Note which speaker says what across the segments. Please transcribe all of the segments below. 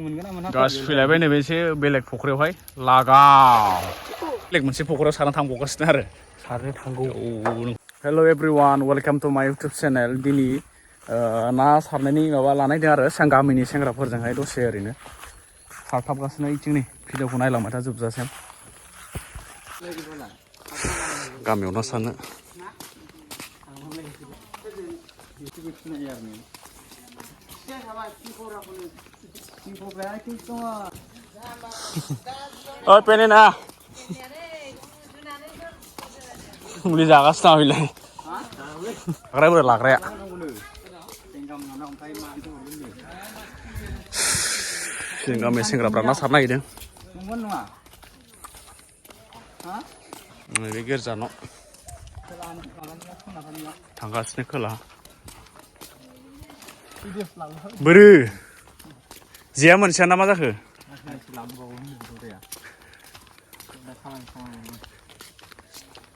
Speaker 1: गास फैलायबाय नैबे एसे बेलेग फख्रियावहाय लागाव बेलेग मोनसे फख्रियाव सारनो थांबावगासिनो आरो सारनो थांगौ हेल' एभ्रिवान वेलकाम टु माय इउटुब चेनेल दिनै ना सारनायनि माबा लानायदों आरो गामिनि सेंग्राफोरजोंहाय दसे ओरैनो सारथाबगासिनो इथिंनि भिडिअखौ नायलांबाय था जोबजासिम गामियाव ना सारनो ओइ पेने ना मुलि जागासिनो आं बेलाय लाग्राया लाग्राया जों गामिनि सेंग्राफ्रा ना सारनो नागिरदों नैबे गिर्जानाव थांगासिनो खोला बोरो जेया मोनसेया ना मा जाखो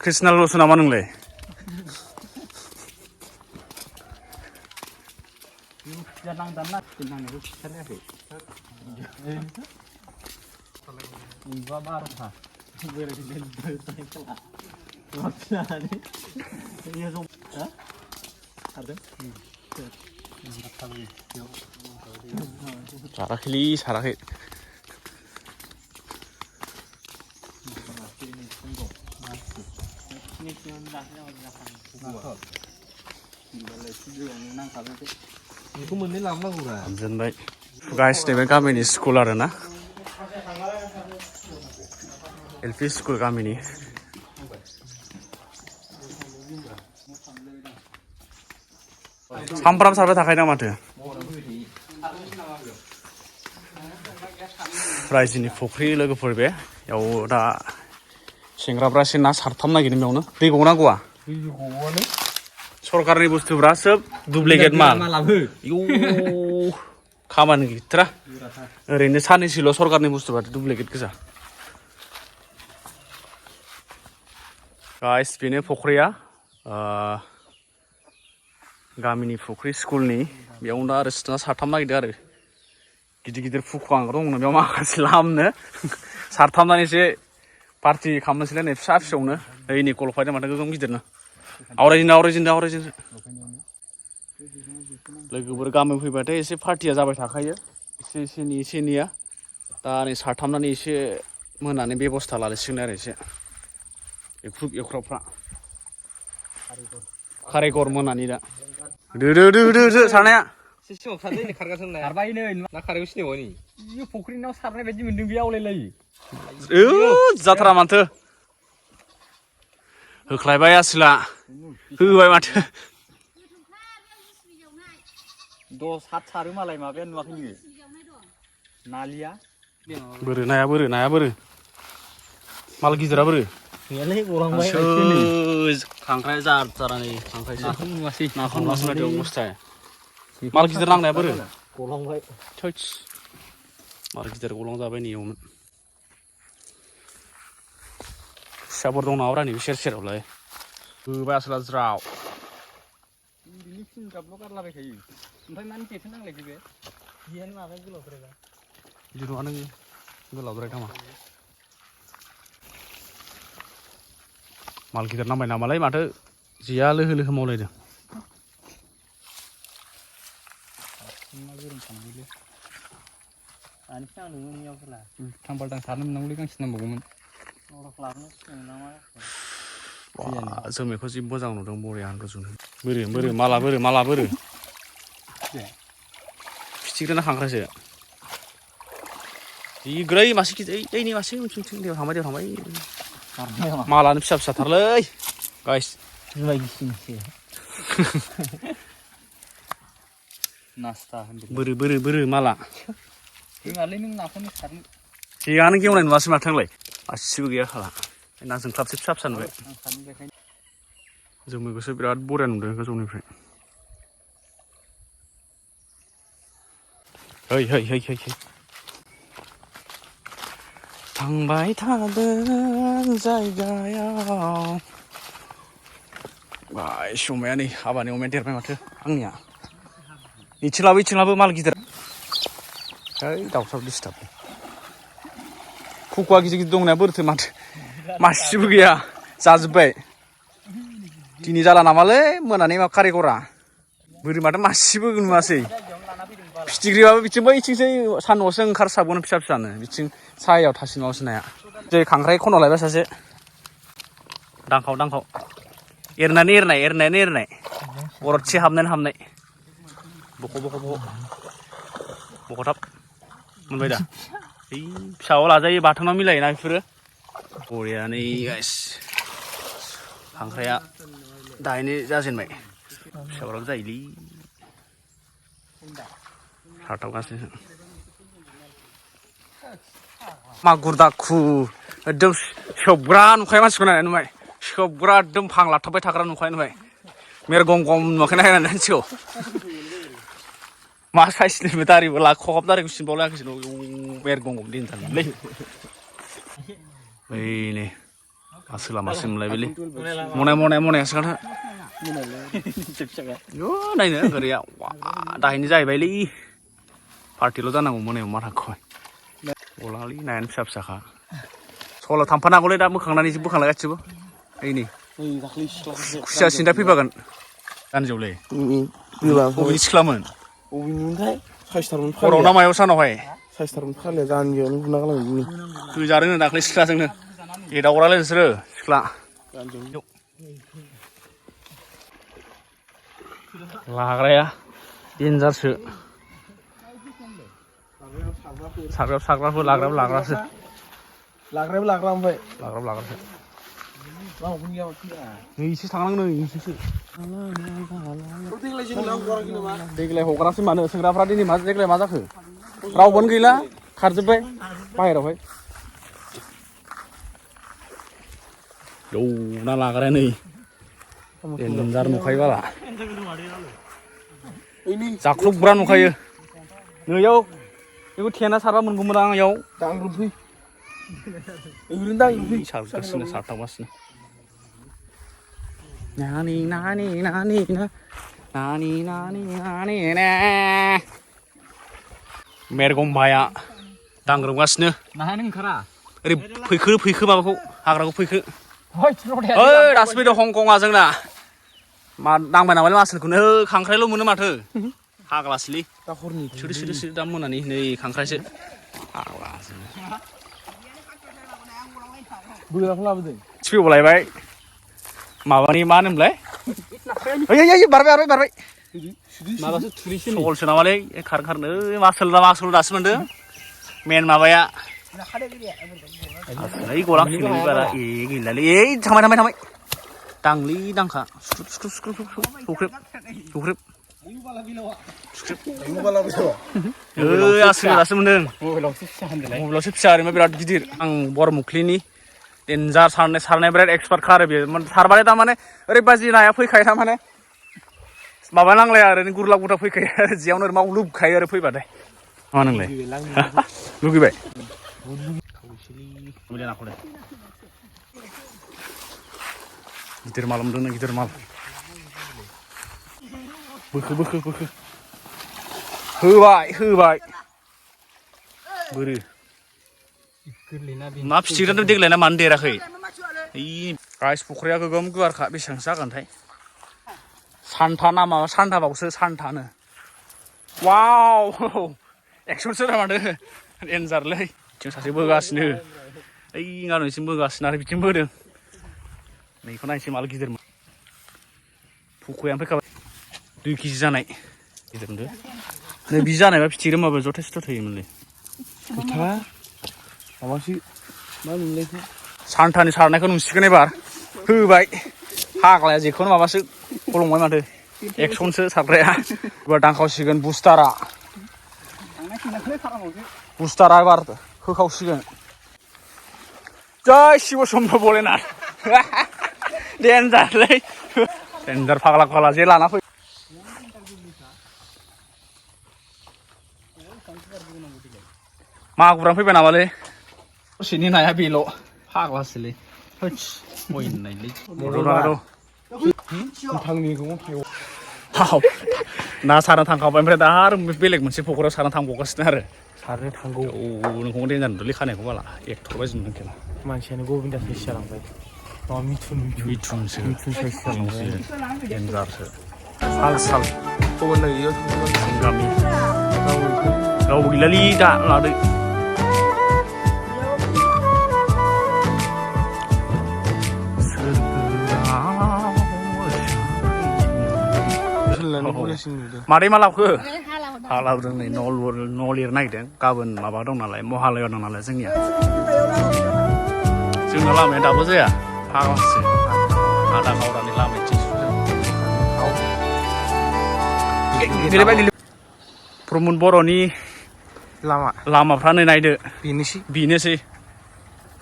Speaker 1: कृष्णाल'सो नामा नोंलाय साराखैलै साराखै हामजेनबाय गाइस नैबे गामिनि स्कुल आरो ना एलपि स्कुल गामिनि सामफ्राम सारबाय थाखायो ना माथो रायजोनि फुख्रि लोगोफोर बेयाव दा सेंग्राफ्रा एसे ना सारथाम नागिरदों बेयावनो दै गनांगौआ सरकारनि बुस्थुफ्रा सोब दुप्लिकेट माल खामानि गैथारा ओरैनो साननैसोल' सरकारनि बुस्थुफ्रा दुप्लिकेट गोजा गाइस बेनो फख्रिया गामिनि फुख्रि स्कुलनि बेयावनो दा आरो ना सारथाम नागिरदों आरो गिदिर गिदिर फुख्रां दं बेयाव माखासे लामनो सारथामनानैसो पार्टि खालामनोसैलाय नै फिसा फिसौनो ओइनि कलफायदों माथो गोगोम गिदिरनो आवरायजेनदों लोगोफोर गामियाव फैबाथाय एसे पार्टिया जाबाय थाखायो एसे एनैया दा नै सारथामनानै एसे मोनानि बेब'स्था लासिगोन आरो एसे एख्रावफ्रा कारिगर मोनानि दा दो सारनाया फुख्रिनाव सारनाय बायदि मोनदों बे आवलायलायो जाथारा माथो होख्लायबाय आसोला होबाय माथो सारो मालाय माबाया नुवाखै नोङो नालिया बोरो नाया बोरो माल गिदिरा बोरो खांख्राय जारा नै खांख्रायसो नाखौ नुवासै माथो अबस्था माल गिदिर नांनाया बोरो गलांबाय माल गिदिर गलां जाबाय नैयावनो फिसाफोर दं नामाब्रा नैबे सेरावलाय होबाय आसोला ज्राव गारलाबायखायो ओमफ्राय मानि जेथो नांलायखो बे जेयानो माबा गोलावद्रायबा बिदि नङा नों गोलावद्राय नामा माल गिदिर नांबाय नामालाय माथो जेया लोहो मावलायदों थांबालदां सारनो मोननांगौलै गांसे नांबावगौमोन जोमैखौ जि मोजां नुदों बरियानो रुजुनो बोरो माला बोरो फिथिख्रि ना खांख्रायसो जि ग्रै मासे गिदिर ओइनि मासे उनथिं दैयाव थांबाय मालानो फिसा फिसाथारलै गाइस बोरो माला रोङालै नों नाखौनो सारनो जेयानो गेवनाय नुवासै माथो आंलाय गासिबो गैया खाला ना जोंख्लाबसो फिसा नुबाय जोमैखौसो बिराद बरिया नुदों गोजौनिफ्राय है थांबाय थादों जायगायाव बाय समाया नै हाबानि अमाया देरबाय माथो आंनिया इथिंलाबो माल गिदिर ओइ दाउसाव डिस्टार्ब खुकुवा गिदिर गिदिर दंनाया बोरैथो माथो मासेबो गैया जाजोब्बाय दिनै जाला नामालै मोनानि मा कारिकरा बोरै माथो मासेबो नुवासै फिथिख्रिबाबो बिथिं बैथिंसै सानदुंआवसो ओंखारसाबोनो फिसा फिसानो बिथिं सायायाव थासिनबावसो नाया जै खांख्राइ खन'लायबाय सासे दांखाव दांखाव एरनानै एरनाय गरदसे हाबनाय बख' बख'थाब मोनबाय दा ओइ फिसायाव लाजायो बाथोनाव मिलायोना बेफोरो बरियानो गाइस खांख्राइया दाहायनो जाजेनबाय फिसाफ्राबो जायोलै सारथाबगासिनो मागुर दाखु एकदम सोबग्रा नुखायो मानसिखौ नायनानै नुबाय सोबग्रा एकदम फांलाथाबबाय थाग्रा नुबाय मेरगम नुवाखै नायनानै मानसिखौ मा साइसनिबो दारिबो खहाब दारिखौ सिनबावलायाखैसै मेरगम दिनथारलै ओइनै मासो लामासो मोनलायबायलै मनायासो खोन्था नायनो गोरैया दाहायनो जाहैबायलै पार्टिल' जानांगौ मोनायाव माथाखौहाय गलालै नायानो फिसा फिसाखा सल' थांफानांगौलै दा बोखांलाय गासिबो ओइ नै खुसिया सिन्था फैफागोन दानजौलै बबेनि सिख्लामोन हराव ना मायाव सानावहाय होजादों दाख्लै सिख्लाजोंनो एदावग्रालै नोंसोरो सिख्ला लाग्राया देन्जारसो सारग्राबो लाग्रासो नै एसे थांनांगौ एसेसो देग्लाय हगारासै मानो सोंग्राफ्रा दिनै देग्लाय मा जाखो रावबोनो गैला खारजोब्बाय बाहेरावहाय औ ना लाग्राया नै देन्जार नुखायो बाला जाख्लबग्रा नुखायो नैयाव बेखौ थेना सारबा मोनगौमोन आं इयाव सारथाबगासिनो मेरगम्बाया दांग्रोमगासिनो ओरै फैखो माबाखौ हाग्राखौ फैखो ओइ दासो फैदों हंकंआ जोंना मा नांबाय नामालै मासलखौनो खांख्राइल' मोनो माथो हाग्लासोलै सोदो दा मोनानि नै खांख्राइसो फैबावलायबाय माबानि मा होनोमोनलाय बारबाय सलसो नामालै खारनो मासल दासो मोनदों मेन माबाया गलांफिनबाय बारा गैलालै थांबाय दांलै दांखा सुख्रुब आसोल दासो मोनदों मबाइलावसो फिसा ओरैनो बिराद गिदिर आं बरमुख्लिनि देन्जार सारनाय बिराद एक्सपार्टखा आरो बेयो सारबाथाय थारमाने ओरैबादि नाया फैखायो थारमाने माबा नांलाया ओरैनो गुरला गुरला फैखायो आरो जेयावनो ओरै मावलुबखायो आरो फैबाथाय मा नोंलाय लुगैबाय गिदिर माल मोनदों गिदिर माल बोखो होबाय बोरो ना फिथिख्रियाथ' देग्लाय ना मानो देराखै गाइस फुख्रिया गोगोम गुवारखा बेसेबांसो जागोनथाय सान्था ना माबा सान्थाबावसो सान्थानो वाव एक्सनसो माथो देन्जारलै बिथिं सासे बोगासिनो ओइ गानोसिम बोगासिनो आरो बिथिं बोदों नैखौ नायनोसै माल गिदिरमोन फुख्रियानो फैखाबाय 2 केजि जानाय गिदिर मोनदो नै बि जानायबा फिथिख्रि माबा जथेस्थ' थैयोमोनलै सान्थानि सारनायखौ नुसिगोन एबार होबाय हाग्लाया जेखौनो माबासो गलंबाय माथो एक्सनसो सारग्राया एबार दांखावसिगोन बुस्टारा एबार होखावसिगोन जय शिव शम्भु भलेनाथ देन्जारलै देन्जार फाग्ला जे लाना फै मागुरानो फैबाय नामालै दसेनि नाया बेल' फाग्लासोलै ना सारनो थांखाबाय ओमफ्राय दा आरो बेलेग मोनसे फख्रियाव सारनो थांबावगासिनो आरो
Speaker 2: सारनो थांगौ
Speaker 1: नोंखौ देनजार खानायखौ बाला एक्टर बायदि नुदों खेला
Speaker 2: मानसियानो गबिन्दा साइस जालांबाय माबा
Speaker 1: मिथुनसो
Speaker 2: साइस जालांबाय
Speaker 1: देनजारसो साल
Speaker 2: गुबुन नोंनियाव थांगोन
Speaker 1: गामि रावबो गैलालै दा लादो मादै मा लाबोखो हा लाबोदों नै न' लिरनो नागिरदों गाबोन माबा दं नालाय महालया दं नालाय जोंनिया जोंना लामाया दाबो जाया फाग्लासो आधा गावरानि लामाया प्रमद बर'नि लामाफ्रा नै नायदो बेनोसै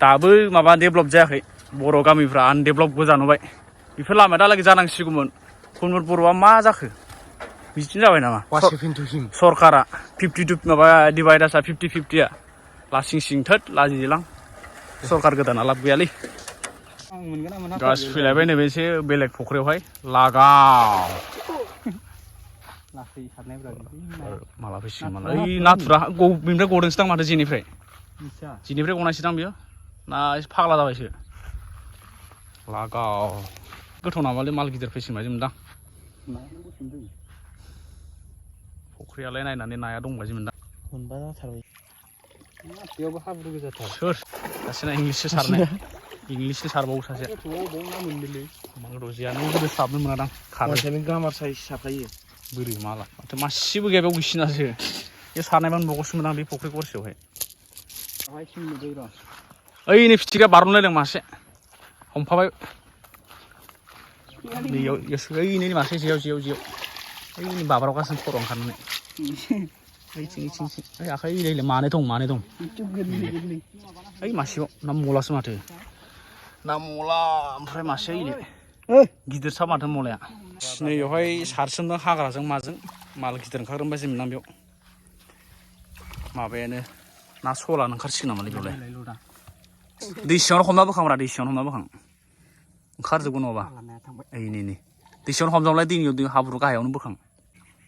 Speaker 1: दाबो माबा डेभेलप जायाखै बर' गामिफ्रा आनडेभेलप गोजानुबाय बेफोर लामाया दालागै जानांसिगौमोन प्रमद बर'आ मा जाखो बिदिनो जाबाय नामा सरकारा 52 माबा डिभाइडासा 50-50 लासिं सिं थोद लाजिलां सरकार गोदाना लाब गैयालै गास फैलायबाय नैबे एसे बेलेग फुख्रियावहाय लागाव माला फैसिगोन माला ओइ नाथुरा बेनिफ्राय गदोंसो दां माथो जेनिफ्राय गनायसो दां बियो ना एसे फाग्ला जाबायसो लागाव गोथाव नामालै माल गिदिर फैसिगोन बायदि मोनदां फुख्रियालाय नायनानै नाया दंबायदि मोनदां
Speaker 2: मोनबा जाथारबाय बेयावबो हाब्रु गोजाथार
Speaker 1: सोर सासेना इंलिससो सारनाय इंलिससो सारबावो सासे रजियानो गोदो साबनो मोनादां
Speaker 2: खारनानै गामार साइज साफायो
Speaker 1: बोरै माला माथो मासेबो गैया बेयाव गैसिनासो बे सारनायबा नुबावगौसोमोन आं बे फुख्रि गरसेयावहाय ओइ नै फिथिख्रिया बारनलायदों मासे हमफाबाय नैयाव ओइ नै मासे जेयाव ओइ बाब्रावगासिनो खर' ओंखारनानै ओइ आखाइ इलाय मानै दं ओइ मासेयाव ना मलासो माथो ना मला ओमफ्राय मासे इले गिदिरसा माथो मलाया नैयावहाय सारसोमदों हाग्राजों माजों माल गिदिर ओंखारगोन बायदि मोनदां बेयाव माबायानो ना सलानो ओंखारसिगोन नामालै बेयावलाय दै सिङावनो हमना बोखांब्रा दै सिङावनो हमना बोखां ओंखारजोबगोन नङाबा ओइ नै दै सिङावनो हमजाब्लाय दैनियाव हाब्रु गाहायावनो बोखां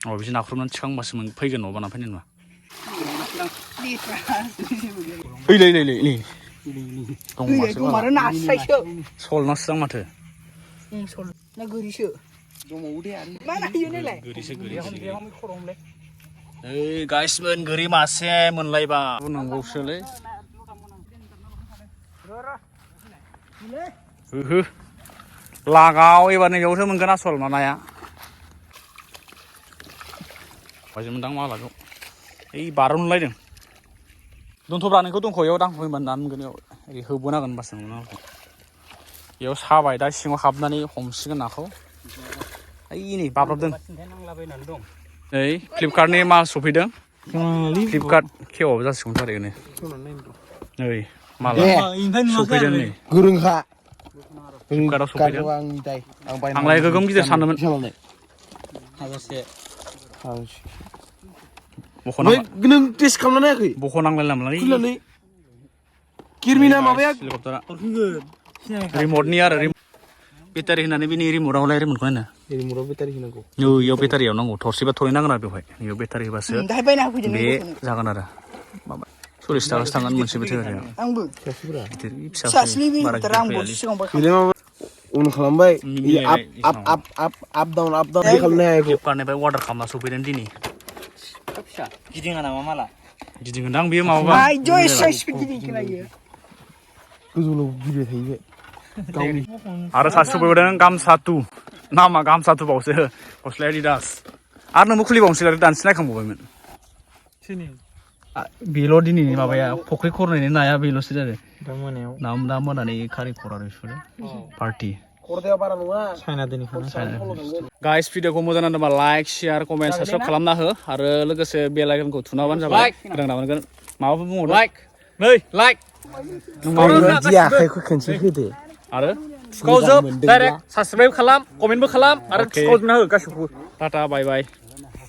Speaker 1: बिदि नाख्रुबनानै थिखांबासो फैगोन नङाबा ना फैनाय नङा सल नासो दां माथो ओइ गाइसमोन गोरि मासे मोनलायबा नंगौसोलै ओहो लागाव एबार नैयावसो मोनगोन आसल नाया बायदि मोनदां मालाखौ ओइ बारनलायदों दोनथ'ब्रा नोंखौ दंख'याव दांफैबानो ना मोनगोन बेयाव ओरै होबोनांगोन होनबासो मोनो आंखौ बेयाव साबाय दा सिङाव हाबनानै हमसिगोन नाखौ ओइ नै बाब्राबदों नै फ्लिपकार्टनि माल सफैदों फ्लिपकार्ट खेवाबो जासिगौमोन थारैनो नै माला सफैदों नै
Speaker 2: गोरोंखा
Speaker 1: फ्लिपकार्टआव सफैदों आंलाय गोगोम गिदिर सानदोंमोन
Speaker 2: नों टेस्ट खालामना नायाखै
Speaker 1: बख'नांलाय
Speaker 2: किरमिना माबाया
Speaker 1: हेलिकप्टारा रिमटनि आरो बेटारि होनानै बिनि रिमटआवलाय रिमटखौ नायनो
Speaker 2: रिमटआव बेटारि होनांगौ
Speaker 1: इयाव बेटारियाव नांगौ थरसेबा थरै नांगोन आरो बेवहाय इयाव बेटारि होबासो बे जागोन आरो माबा 40 थाखासो थांगोन मोनसे बेटारिया
Speaker 2: उन खालामबाय आप डाउन खालामनो हाया
Speaker 1: फ्लिपकार्टनिफ्राय अर्डार खालामना सफैदों दिनै
Speaker 3: गिदिङा नामा माला
Speaker 1: गिदिंगोनदां बेयो माबाबा
Speaker 2: गोजौआव गिदिर थायो
Speaker 1: आरो सासे सफैबावदों गामसा टु नामा गामसा टु बावसो गस्लाया एडिडास आरो नोंबो खुलिबावनोसै आरो दानसे नायखांबावबायमोन बेल' दिनैनि माबाया फुख्रि खरनैनि नाया बेल'सो जादों दा मोनानि खारि खर आरो बिसोरो पार्टि गाइस भिडिअखौ मोजां नांदोंबा लाइक शेयार कमेन्ट साबस्क्राइब खालामना हो आरो लोगोसे बेल आइकनखौ थुना होबानो जाबाय गोदान मोनगोन माबाफोर बुंहरदो लाइक
Speaker 2: आखाइखौ खनसे होदो
Speaker 1: आरो थुखावजोब डाइरेक्ट साबस्क्राइब खालाम कमेन्टबो खालाम आरो थुखावजोबना हो गासिबो टाटा बाय बाय